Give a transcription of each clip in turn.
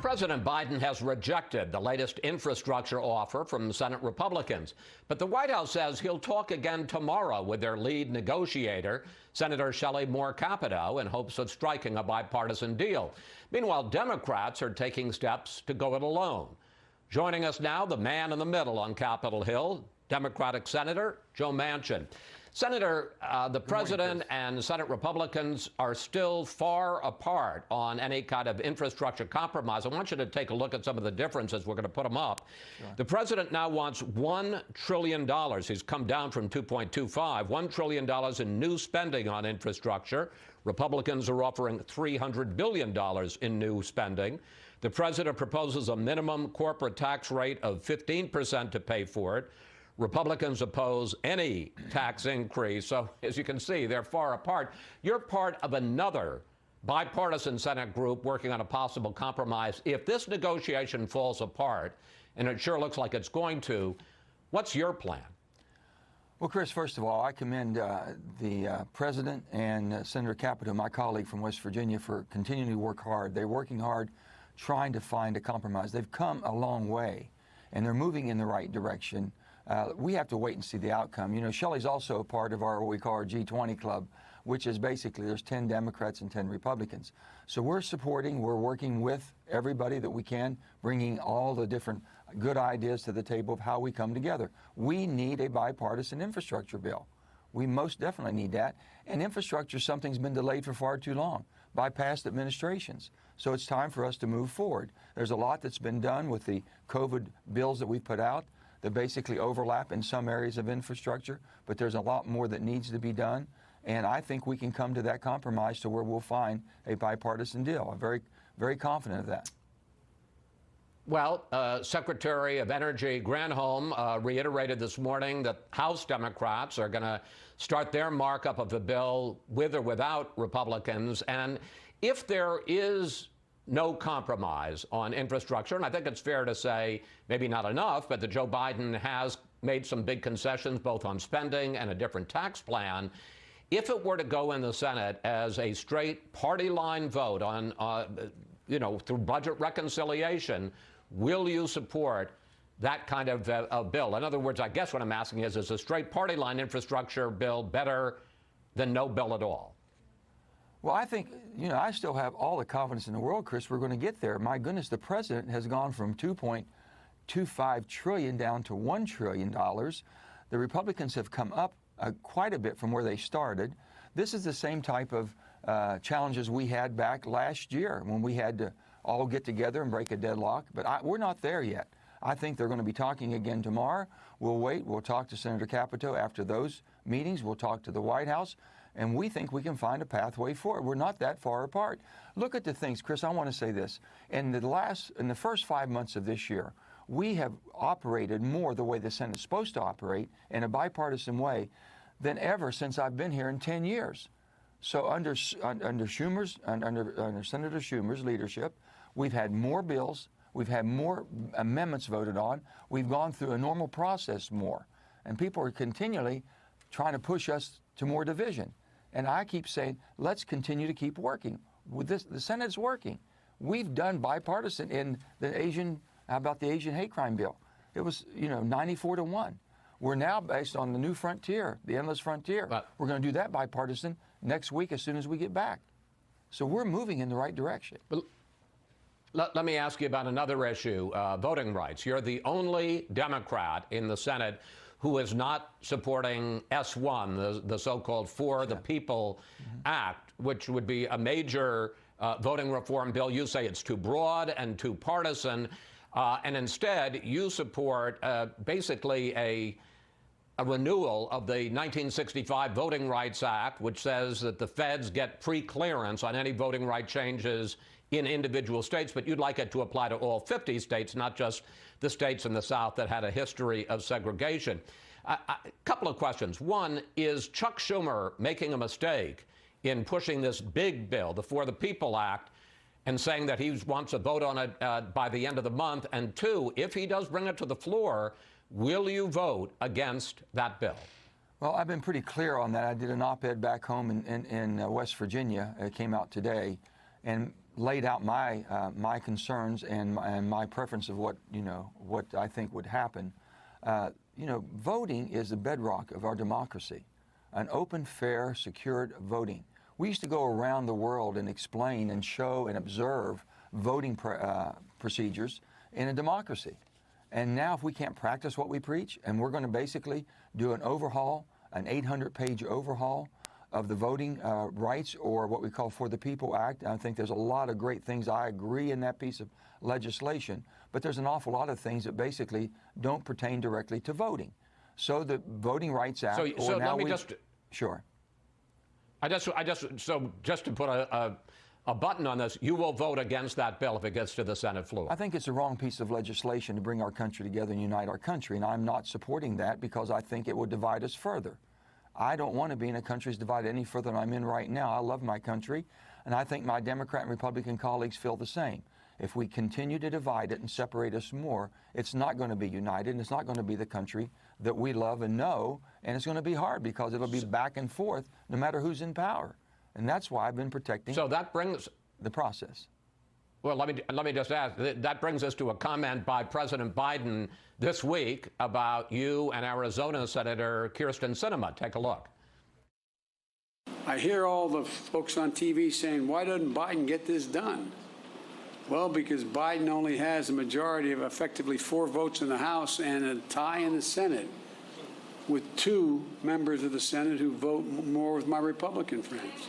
President Biden has rejected the latest infrastructure offer from Senate Republicans. But the White House says he'll talk again tomorrow with their lead negotiator, Senator Shelley Moore Capito, in hopes of striking a bipartisan deal. Meanwhile, Democrats are taking steps to go it alone. Joining us now, the man in the middle on Capitol Hill, Democratic Senator Joe Manchin. Senator, the President and Senate Republicans are still far apart on any kind of infrastructure compromise. I want you to take a look at some of the differences. We're going to put them up. Sure. The President now wants $1 trillion. He's come down from 2.25, $1 trillion in new spending on infrastructure. Republicans are offering $300 billion in new spending. The President proposes a minimum corporate tax rate of 15% to pay for it. Republicans oppose any tax increase. So, as you can see, they're far apart. You're part of another bipartisan Senate group working on a possible compromise. If this negotiation falls apart, and it sure looks like it's going to, what's your plan? Well, Chris, first of all, I commend the President and Senator Capito, my colleague from West Virginia, for continuing to work hard. They're working hard trying to find a compromise. They've come a long way, and they're moving in the right direction. We have to wait and see the outcome. You know, Shelley's also a part of what we call our G20 club, which is basically there's 10 Democrats and 10 Republicans. So we're working with everybody that we can, bringing all the different good ideas to the table of how we come together. We need a bipartisan infrastructure bill. We most definitely need that. And infrastructure is something that's been delayed for far too long by past administrations. So it's time for us to move forward. There's a lot that's been done with the COVID bills that we put out that basically overlap in some areas of infrastructure, but there's a lot more that needs to be done. And I think we can come to that compromise to where we'll find a bipartisan deal. I'm very, very confident of that. Well, Secretary of Energy Granholm reiterated this morning that House Democrats are going to start their markup of the bill with or without Republicans. And if there is no compromise on infrastructure, and I think it's fair to say maybe not enough, but that Joe Biden has made some big concessions both on spending and a different tax plan. If it were to go in the Senate as a straight party line vote on, through budget reconciliation, will you support that kind of a bill? In other words, I guess what I'm asking is a straight party line infrastructure bill better than no bill at all? Well, I think, I still have all the confidence in the world, Chris, we're going to get there. My goodness, the President has gone from $2.25 trillion down to $1 trillion. The Republicans have come up quite a bit from where they started. This is the same type of challenges we had back last year when we had to all get together and break a deadlock. But we're not there yet. I think they're going to be talking again tomorrow. We'll wait. We'll talk to Senator Capito after those meetings. We'll talk to the White House. And we think we can find a pathway forward. We're not that far apart. Look at the things, Chris, I want to say this. In the first 5 months of this year, we have operated more the way the Senate's supposed to operate in a bipartisan way than ever since I've been here in 10 years. So under Senator Schumer's leadership, we've had more bills, we've had more amendments voted on, we've gone through a normal process more. And people are continually trying to push us to more division. And I keep saying, let's continue to keep working. With this, the Senate's working. We've done bipartisan in the Asian hate crime bill. It was, 94-1. We're now based on the new frontier, the endless frontier. We're going to do that bipartisan next week as soon as we get back. So we're moving in the right direction. But let me ask you about another issue, voting rights. You're the only Democrat in the Senate who is not supporting S1, the so-called For the People Act, which would be a major voting reform bill. You say it's too broad and too partisan, and instead you support basically a renewal of the 1965 Voting Rights Act, which says that the feds get pre-clearance on any voting right changes in individual states, but you'd like it to apply to all 50 states, not just the states in the South that had a history of segregation. A couple of questions. One, is Chuck Schumer making a mistake in pushing this big bill, the For the People Act, and saying that he wants a vote on it by the end of the month? And two, if he does bring it to the floor, will you vote against that bill? Well, I've been pretty clear on that. I did an op-ed back home in West Virginia. It came out today. and laid out my my concerns and my preference of what I think would happen. Voting is the bedrock of our democracy. An open, fair, secured voting. We used to go around the world and explain and show and observe voting procedures in a democracy. And now if we can't practice what we preach, and we're going to basically do an overhaul, an 800-page overhaul of the voting rights, or what we call For the People Act. I think there's a lot of great things. I agree in that piece of legislation, but there's an awful lot of things that basically don't pertain directly to voting. So the Voting Rights Act. So let me just. Sure. So just to put a button on this, you will vote against that bill if it gets to the Senate floor. I think it's a wrong piece of legislation to bring our country together and unite our country, and I'm not supporting that because I think it would divide us further. I don't want to be in a country that's divided any further than I'm in right now. I love my country, and I think my Democrat and Republican colleagues feel the same. If we continue to divide it and separate us more, it's not going to be united, and it's not going to be the country that we love and know, and it's going to be hard because it'll be back and forth no matter who's in power. And that's why I've been protecting the process. Well, let me just ask, that brings us to a comment by President Biden this week about you and Arizona Senator Kyrsten Sinema. Take a look. I hear all the folks on TV saying, why doesn't Biden get this done? Well, because Biden only has a majority of effectively 4 votes in the House and a tie in the Senate, with 2 members of the Senate who vote more with my Republican friends.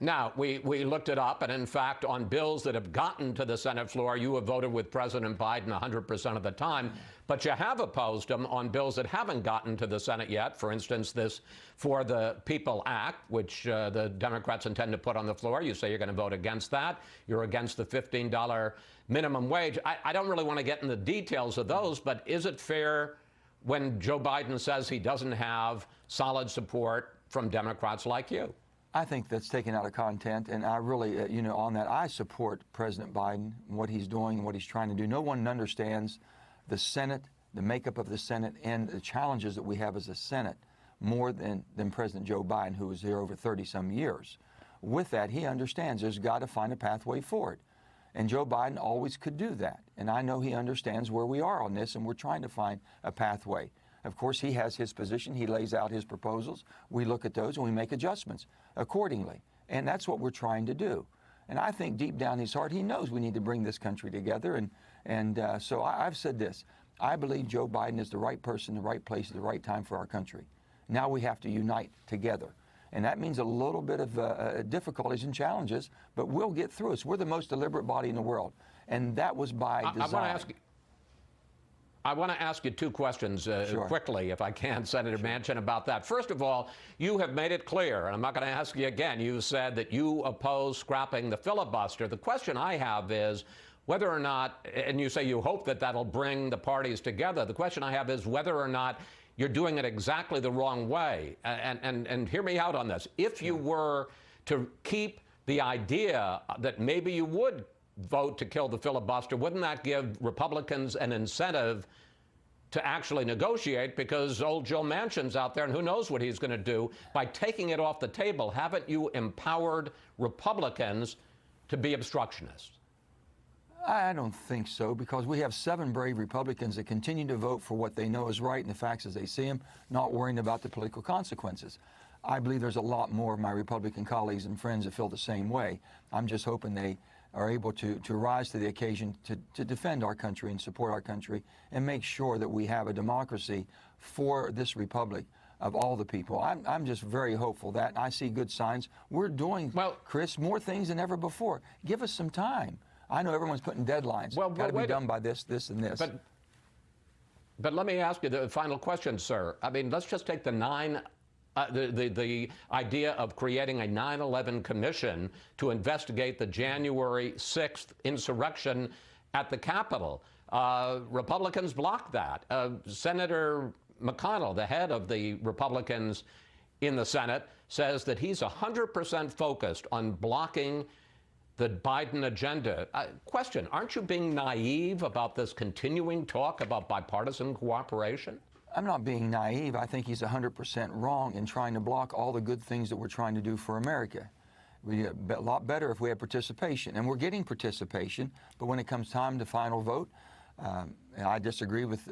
Now, we looked it up, and in fact, on bills that have gotten to the Senate floor, you have voted with President Biden 100% of the time, but you have opposed them on bills that haven't gotten to the Senate yet. For instance, this For the People Act, which the Democrats intend to put on the floor. You say you're going to vote against that. You're against the $15 minimum wage. I don't really want to get in the details of those, but is it fair when Joe Biden says he doesn't have solid support from Democrats like you? I think that's taken out of content, and I really, on that, I support President Biden and what he's doing and what he's trying to do. No one understands the Senate, the makeup of the Senate, and the challenges that we have as a Senate more than President Joe Biden, who was here over 30-some years. With that, he understands there's got to find a pathway forward. And Joe Biden always could do that. And I know he understands where we are on this, and we're trying to find a pathway. Of course, he has his position. He lays out his proposals. We look at those and we make adjustments accordingly. And that's what we're trying to do. And I think deep down in his heart, he knows we need to bring this country together. So I've said this. I believe Joe Biden is the right person, the right place, at the right time for our country. Now we have to unite together. And that means a little bit of difficulties and challenges, but we'll get through it. We're the most deliberate body in the world. And that was by design. I want to ask you 2 questions Sure. quickly, if I can, Senator Sure. Manchin, about that. First of all, you have made it clear, and I'm not going to ask you again, you said that you oppose scrapping the filibuster. The question I have is whether or not, and you say you hope that that'll bring the parties together. The question I have is whether or not you're doing it exactly the wrong way. And hear me out on this. If you were to keep the idea that maybe you would vote to kill the filibuster, wouldn't that give Republicans an incentive to actually negotiate? Because old Joe Manchin's out there, and who knows what he's going to do. By taking it off the table, haven't you empowered Republicans to be obstructionists? I don't think so, because we have 7 brave Republicans that continue to vote for what they know is right and the facts as they see them, not worrying about the political consequences. I believe there's a lot more of my Republican colleagues and friends that feel the same way. I'm just hoping they are able to rise to the occasion to defend our country and support our country and make sure that we have a democracy for this republic of all the people. I'm just very hopeful that I see good signs. We're doing, Chris, more things than ever before. Give us some time. I know everyone's putting deadlines. Got to be done by this, and this. But let me ask you the final question, sir. I mean, let's just take the idea of creating a 9/11 commission to investigate the January 6th insurrection at the Capitol. Republicans blocked that. Senator McConnell, the head of the Republicans in the Senate, says that he's 100% focused on blocking the Biden agenda. Question, aren't you being naive about this continuing talk about bipartisan cooperation? I'm not being naive. I think he's 100% wrong in trying to block all the good things that we're trying to do for America. We'd be a lot better if we had participation, and we're getting participation. But when it comes time to final vote, I disagree with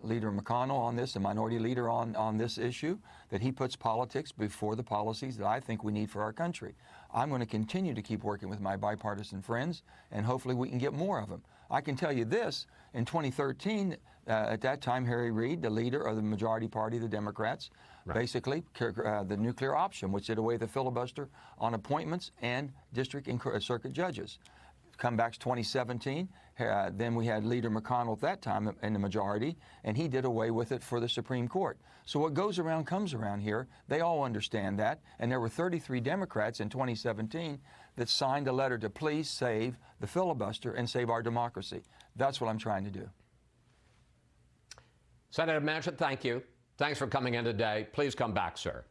Leader McConnell on this, the minority leader on this issue, that he puts politics before the policies that I think we need for our country. I'm going to continue to keep working with my bipartisan friends, and hopefully we can get more of them. I can tell you this, in 2013, at that time, Harry Reid, the leader of the majority party, the Democrats, basically the nuclear option, which did away with the filibuster on appointments and district and circuit judges. Come back to 2017, then we had Leader McConnell at that time in the majority, and he did away with it for the Supreme Court. So what goes around comes around here. They all understand that, and there were 33 Democrats in 2017 that signed a letter to please save the filibuster and save our democracy. That's what I'm trying to do. Senator Manchin, thank you. Thanks for coming in today. Please come back, sir.